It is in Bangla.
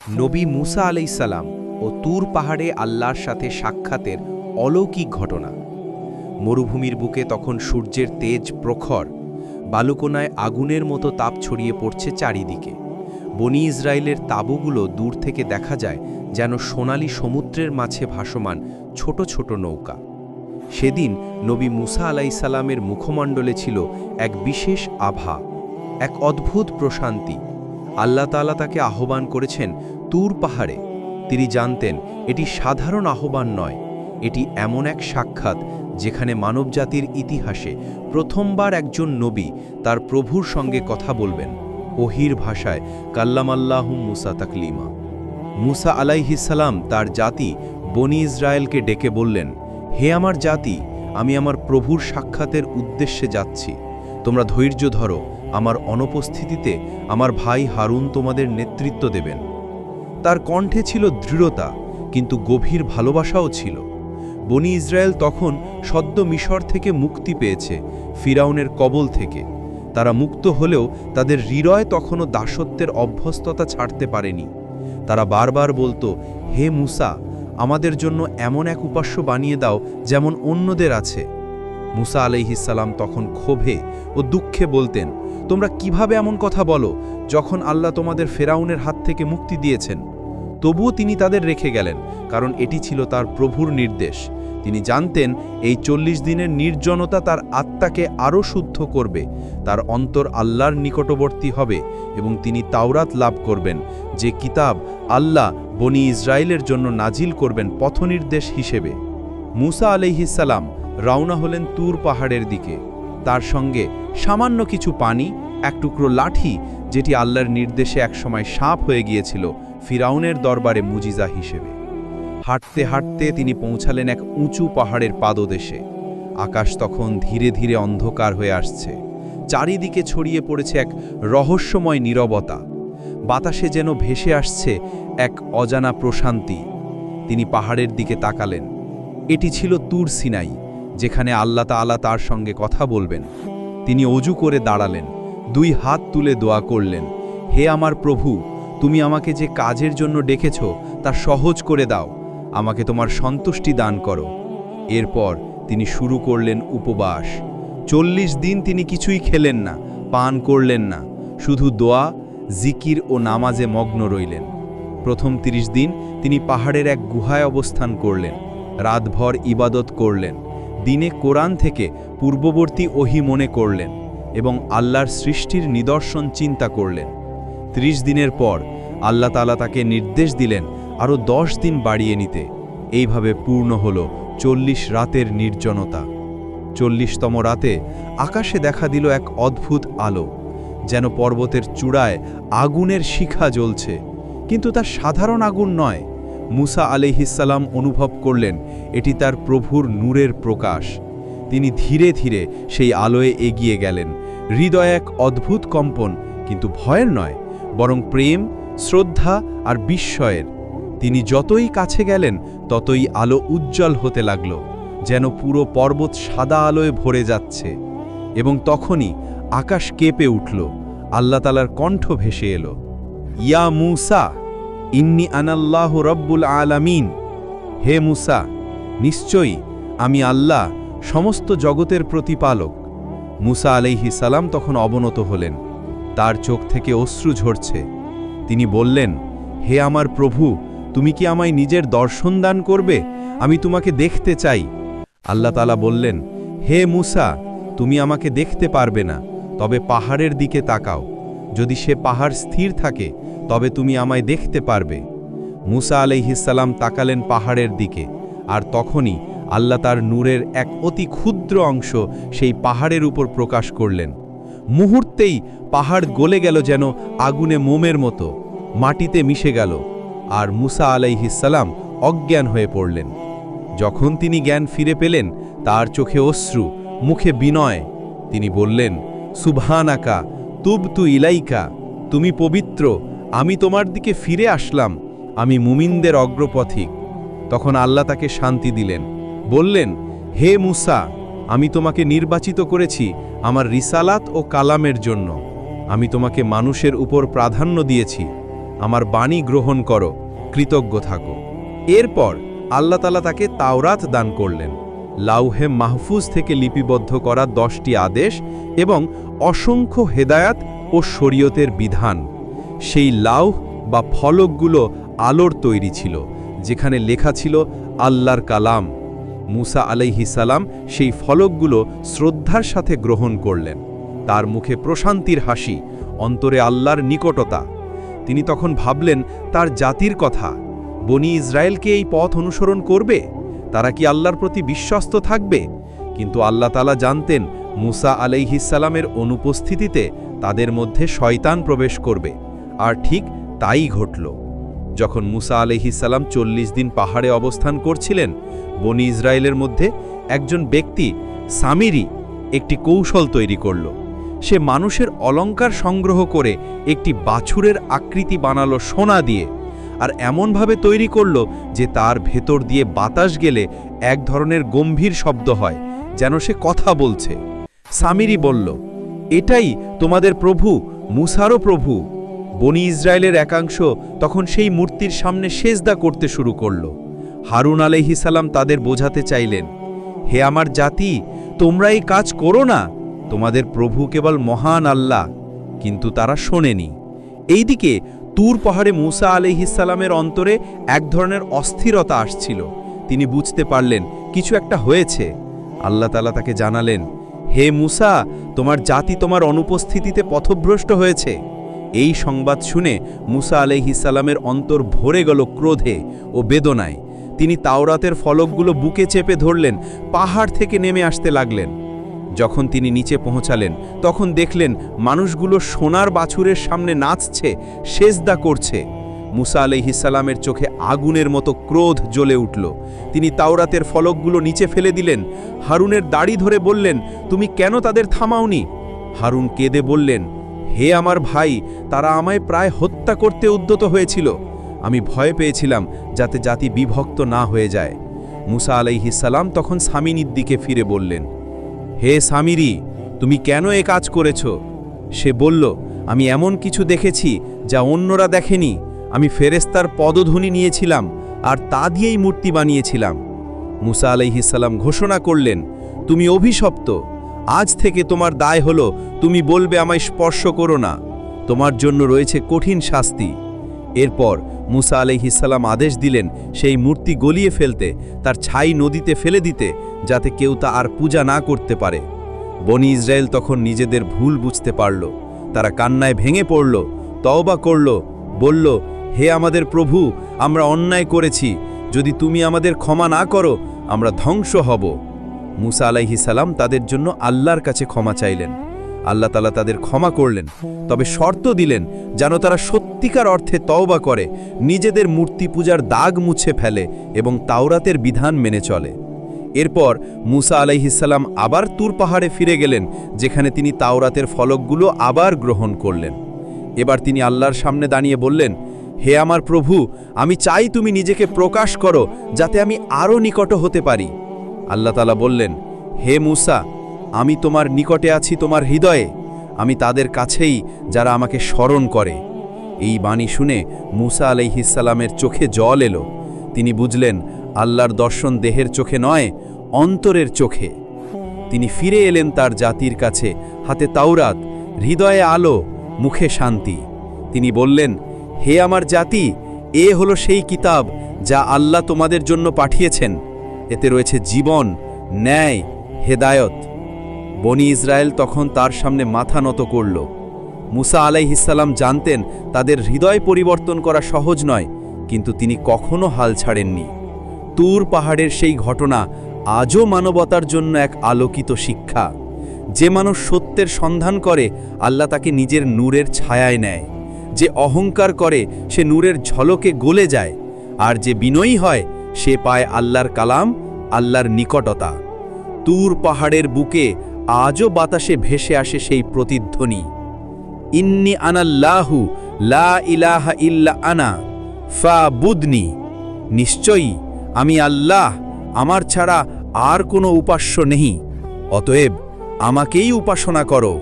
নবী মুসা আলাইসাল্লাম ও তুর পাহাড়ে আল্লাহর সাথে সাক্ষাতের অলৌকিক ঘটনা। মরুভূমির বুকে তখন সূর্যের তেজ প্রখর, বালুকোনায় আগুনের মতো তাপ ছড়িয়ে পড়ছে চারিদিকে। বনি ইসরায়েলের তাঁবুগুলো দূর থেকে দেখা যায় যেন সোনালী সমুদ্রের মাঝে ভাসমান ছোট ছোট নৌকা। সেদিন নবী মুসা আলাইসাল্লামের মুখমণ্ডলে ছিল এক বিশেষ আভা, এক অদ্ভুত প্রশান্তি। আল্লাহ তাআলা তাকে আহ্বান করেছেন তুর পাহাড়ে। তিনি জানতেন এটি সাধারণ আহ্বান নয়, এটি এমন এক সাক্ষাৎ যেখানে মানবজাতির ইতিহাসে প্রথমবার একজন নবী তার প্রভুর সঙ্গে কথা বলবেন, ওহির ভাষায় কাল্লামাল্লাহু মুসা তাকলিমা। মুসা আলাইহিসসালাম তার জাতি বনি ইসরায়েলকে ডেকে বললেন, হে আমার জাতি, আমি আমার প্রভুর সাক্ষাতের উদ্দেশ্যে যাচ্ছি। তোমরা ধৈর্য ধরো, আমার অনুপস্থিতিতে আমার ভাই হারুন তোমাদের নেতৃত্ব দেবেন। তার কণ্ঠে ছিল দৃঢ়তা, কিন্তু গভীর ভালোবাসাও ছিল। বনি ইসরায়েল তখন সদ্য মিশর থেকে মুক্তি পেয়েছে, ফিরাউনের কবল থেকে। তারা মুক্ত হলেও তাদের হৃদয় তখনও দাসত্বের অভ্যস্ততা ছাড়তে পারেনি। তারা বারবার বলতো, হে মুসা, আমাদের জন্য এমন এক উপাস্য বানিয়ে দাও যেমন অন্যদের আছে। মুসা আলাইহিসসালাম তখন ক্ষোভে ও দুঃখে বলতেন, তোমরা কিভাবে এমন কথা বলো যখন আল্লাহ তোমাদের ফেরাউনের হাত থেকে মুক্তি দিয়েছেন? তবুও তিনি তাদের রেখে গেলেন, কারণ এটি ছিল তার প্রভুর নির্দেশ। তিনি জানতেন এই 40 দিনের নির্জনতা তার আত্মাকে আরও শুদ্ধ করবে, তার অন্তর আল্লাহর নিকটবর্তী হবে এবং তিনি তাওরাত লাভ করবেন, যে কিতাব আল্লাহ বনি ইসরায়েলের জন্য নাজিল করবেন পথনির্দেশ হিসেবে। মুসা আলাইহিসসালাম রওনা হলেন তুর পাহাড়ের দিকে। তার সঙ্গে সামান্য কিছু পানি, এক টুকরো লাঠি, যেটি আল্লাহর নির্দেশে একসময় সাপ হয়ে গিয়েছিল ফিরাউনের দরবারে মুজিজা হিসেবে। হাঁটতে হাঁটতে তিনি পৌঁছালেন এক উঁচু পাহাড়ের পাদদেশে। আকাশ তখন ধীরে ধীরে অন্ধকার হয়ে আসছে। চারিদিকে ছড়িয়ে পড়েছে এক রহস্যময় নীরবতা। বাতাসে যেন ভেসে আসছে এক অজানা প্রশান্তি। তিনি পাহাড়ের দিকে তাকালেন। এটি ছিল তুর সিনাই, যেখানে আল্লাহ তাআলা তার সঙ্গে কথা বলবেন। তিনি অজু করে দাঁড়ালেন, 2 হাত তুলে দোয়া করলেন, হে আমার প্রভু, তুমি আমাকে যে কাজের জন্য ডেকেছ তা সহজ করে দাও, আমাকে তোমার সন্তুষ্টি দান করো। এরপর তিনি শুরু করলেন উপবাস। 40 দিন তিনি কিছুই খেলেন না, পান করলেন না, শুধু দোয়া, জিকির ও নামাজে মগ্ন রইলেন। প্রথম 30 দিন তিনি পাহাড়ের এক গুহায় অবস্থান করলেন, রাতভর ইবাদত করলেন, দিনে কোরআন থেকে পূর্ববর্তী ওহী মনে করলেন এবং আল্লাহর সৃষ্টির নিদর্শন চিন্তা করলেন। 30 দিনের পর আল্লাহ তাআলা তাকে নির্দেশ দিলেন আরও 10 দিন বাড়িয়ে নিতে। এইভাবে পূর্ণ হল 40 রাতের নির্জনতা। 40তম রাতে আকাশে দেখা দিল এক অদ্ভুত আলো, যেন পর্বতের চূড়ায় আগুনের শিখা জ্বলছে, কিন্তু তা সাধারণ আগুন নয়। মুসা আলাইহিসসালাম অনুভব করলেন এটি তার প্রভুর নূরের প্রকাশ। তিনি ধীরে ধীরে সেই আলোয় এগিয়ে গেলেন। হৃদয়ে এক অদ্ভুত কম্পন, কিন্তু ভয়ের নয়, বরং প্রেম, শ্রদ্ধা আর বিস্ময়ের। তিনি যতই কাছে গেলেন ততই আলো উজ্জ্বল হতে লাগল, যেন পুরো পর্বত সাদা আলোয় ভরে যাচ্ছে। এবং তখনই আকাশ কেঁপে উঠল, আল্লাহ তাআলার কণ্ঠ ভেসে এলো, ইয়া মুসা ইন্নী আনাল্লাহু রব্বুল আলামিন। হে মুসা, নিশ্চয়ই আমি আল্লাহ, সমস্ত জগতের প্রতিপালক। মুসা আলাইহিসসালাম তখন অবনত হলেন, তার চোখ থেকে অশ্রু ঝরছে। তিনি বললেন, হে আমার প্রভু, তুমি কি আমায় নিজের দর্শন দান করবে? আমি তোমাকে দেখতে চাই। আল্লাহ তাআলা বললেন, হে মুসা, তুমি আমাকে দেখতে পারবে না, তবে পাহাড়ের দিকে তাকাও। যদি সে পাহাড় স্থির থাকে তবে তুমি আমায় দেখতে পারবে। মুসা আলাইহিসসালাম তাকালেন পাহাড়ের দিকে, আর তখনই আল্লাহ তার নূরের এক অতি ক্ষুদ্র অংশ সেই পাহাড়ের উপর প্রকাশ করলেন। মুহূর্তেই পাহাড় গলে গেল যেন আগুনে মোমের মতো, মাটিতে মিশে গেল, আর মুসা আলাইহিসসালাম অজ্ঞান হয়ে পড়লেন। যখন তিনি জ্ঞান ফিরে পেলেন, তার চোখে অশ্রু, মুখে বিনয়। তিনি বললেন, সুবহানাকা তুবতু ইলাইকা, তুমি পবিত্র, আমি তোমার দিকে ফিরে আসলাম, আমি মুমিনদের অগ্রপথিক। তখন আল্লাহ তাকে শান্তি দিলেন, বললেন, হে মুসা, আমি তোমাকে নির্বাচিত করেছি আমার রিসালাত ও কালামের জন্য। আমি তোমাকে মানুষের উপর প্রাধান্য দিয়েছি, আমার বাণী গ্রহণ করো, কৃতজ্ঞ থাকো। এরপর আল্লাহ তাআলা তাকে তাওরাত দান করলেন, লাউহে মাহফুজ থেকে লিপিবদ্ধ করা 10টি আদেশ এবং অসংখ্য হেদায়াত ও শরীয়তের বিধান। সেই লাউহ বা ফলকগুলো আলোর তৈরি ছিল, যেখানে লেখা ছিল আল্লাহর কালাম। মুসা আলাইহিস সালাম সেই ফলকগুলো শ্রদ্ধার সাথে গ্রহণ করলেন। তার মুখে প্রশান্তির হাসি, অন্তরে আল্লাহর নিকটতা। তিনি তখন ভাবলেন তার জাতির কথা, বনি ইসরায়েলকে এই পথ অনুসরণ করবে? তারা কি আল্লাহর প্রতি বিশ্বস্ত থাকবে? কিন্তু আল্লাহ তাআলা জানতেন মুসা আলাইহিস সালামের অনুপস্থিতিতে তাদের মধ্যে শয়তান প্রবেশ করবে, আর ঠিক তাই ঘটল। যখন মুসা আলাইহিস সালাম 40 দিন পাহাড়ে অবস্থান করছিলেন, বনি ইসরায়েলের মধ্যে একজন ব্যক্তি সামিরি একটি কৌশল তৈরি করল। সে মানুষের অলংকার সংগ্রহ করে একটি বাছুরের আকৃতি বানালো সোনা দিয়ে, আর এমনভাবে তৈরি করল যে তার ভেতর দিয়ে বাতাস গেলে এক ধরনের গম্ভীর শব্দ হয়, যেন সে কথা বলছে। সামিরি বলল, এটাই তোমাদের প্রভু, মুসারও প্রভু। বনি ইসরায়েলের একাংশ তখন সেই মূর্তির সামনে সেজদা করতে শুরু করল। হারুন আলাইহিস সালাম তাদের বোঝাতে চাইলেন, হে আমার জাতি, তোমরা এই কাজ করো না, তোমাদের প্রভু কেবল মহান আল্লাহ। কিন্তু তারা শোনেনি। এইদিকে তুর পাহাড়ে মুসা আলাইহিস সালামের অন্তরে এক ধরনের অস্থিরতা আসছিল। তিনি বুঝতে পারলেন কিছু একটা হয়েছে। আল্লাহ তাআলা তাকে জানালেন, হে মুসা, তোমার জাতি তোমার অনুপস্থিতিতে পথভ্রষ্ট হয়েছে। এই সংবাদ শুনে মুসা আলাইহিস সালামের অন্তর ভরে গেল ক্রোধে ও বেদনায়। তিনি তাওরাতের ফলকগুলো বুকে চেপে ধরলেন, পাহাড় থেকে নেমে আসতে লাগলেন। যখন তিনি নিচে পৌঁছালেন, তখন দেখলেন মানুষগুলো সোনার বাছুরের সামনে নাচছে, সেজদা করছে। মুসা আলাইহিস সালামের চোখে আগুনের মতো ক্রোধ জ্বলে উঠল। তিনি তাওরাতের ফলকগুলো নিচে ফেলে দিলেন। হারুনের দাড়ি ধরে বললেন, তুমি কেন তাদের থামাওনি? হারুন কেঁদে বললেন, হে আমার ভাই, তারা আমায় প্রায় হত্যা করতে উদ্যত হয়েছিল। আমি ভয় পেয়েছিলাম যাতে জাতি বিভক্ত না হয়ে যায়। মুসা আলাইহিস সালাম তখন সামিরির দিকে ফিরে বললেন, হে সামিরি, তুমি কেন এ কাজ করেছ? সে বলল, আমি এমন কিছু দেখেছি যা অন্যরা দেখেনি। আমি ফেরেশতার পদধ্বনি নিয়েছিলাম আর তা দিয়েই মূর্তি বানিয়েছিলাম। মুসা আলাইহিস সালাম ঘোষণা করলেন, তুমি অভিশপ্ত। আজ থেকে তোমার দায় হলো তুমি বলবে আমায় স্পর্শ করো না। তোমার জন্য রয়েছে কঠিন শাস্তি। এরপর মুসা আলাইহিস সালাম আদেশ দিলেন সেই মূর্তি গলিয়ে ফেলতে, তার ছাই নদীতে ফেলে দিতে, যাতে কেউ তা আর পূজা না করতে পারে। বনি ইসরায়েল তখন নিজেদের ভুল বুঝতে পারল। তারা কান্নায় ভেঙে পড়ল, তওবা করল, বলল, হে আমাদের প্রভু, আমরা অন্যায় করেছি। যদি তুমি আমাদের ক্ষমা না করো, আমরা ধ্বংস হব। মুসা আলাইহিস সালাম তাদের জন্য আল্লাহর কাছে ক্ষমা চাইলেন। আল্লাহ তাআলা তাদের ক্ষমা করলেন, তবে শর্ত দিলেন যেন তারা সত্যিকার অর্থে তওবা করে, নিজেদের মূর্তি পূজার দাগ মুছে ফেলে এবং তাওরাতের বিধান মেনে চলে। এরপর মুসা আলাইহিস সালাম আবার তুর পাহাড়ে ফিরে গেলেন, যেখানে তিনি তাওরাতের ফলকগুলো আবার গ্রহণ করলেন। এবার তিনি আল্লাহর সামনে দাঁড়িয়ে বললেন, হে আমার প্রভু, আমি চাই তুমি নিজেকে প্রকাশ করো, যাতে আমি আরও নিকট হতে পারি। আল্লাহ তাআলা বললেন, হে মুসা, আমি তোমার নিকটে আছি তোমার হৃদয়ে। আমি তাদের কাছেই যারা আমাকে স্মরণ করে। এই বাণী শুনে মুসা আলাইহিস সালামের চোখে জল এলো। তিনি বুঝলেন আল্লাহর দর্শন দেহের চোখে নয়, অন্তরের চোখে। তিনি ফিরে এলেন তার জাতির কাছে, হাতে তাওরাত, হৃদয়ে আলো, মুখে শান্তি। তিনি বললেন, হে আমার জাতি, এ হলো সেই কিতাব যা আল্লাহ তোমাদের জন্য পাঠিয়েছেন। এতে রয়েছে জীবন, ন্যায়, হেদায়ত। বনি ইসরায়েল তখন তার সামনে মাথা নত করল। মুসা আলাইহিস সালাম জানতেন তাদের হৃদয় পরিবর্তন করা সহজ নয়, কিন্তু তিনি কখনো হাল ছাড়েননি। তুর পাহাড়ের সেই ঘটনা আজও মানবতার জন্য এক আলোকিত শিক্ষা। যে মানুষ সত্যের সন্ধান করে, আল্লাহ তাকে নিজের নূরের ছায়ায় নেয়। যে অহংকার করে, সে নূরের ঝলকে গলে যায়। আর যে বিনয়ী হয়, সে পায় আল্লাহর কালাম, আল্লাহর নিকটতা। তুর পাহাড়ের বুকে আজও বাতাসে ভেসে আসে সেই প্রতিধ্বনি, ইন্নি আনাল্লাহু লা ইলাহা ইল্লা আনা ফাবুদনি। নিশ্চয়ই আমি আল্লাহ, আমার ছাড়া আর কোনো উপাস্য নেই, অতএব আমাকেই উপাসনা করো।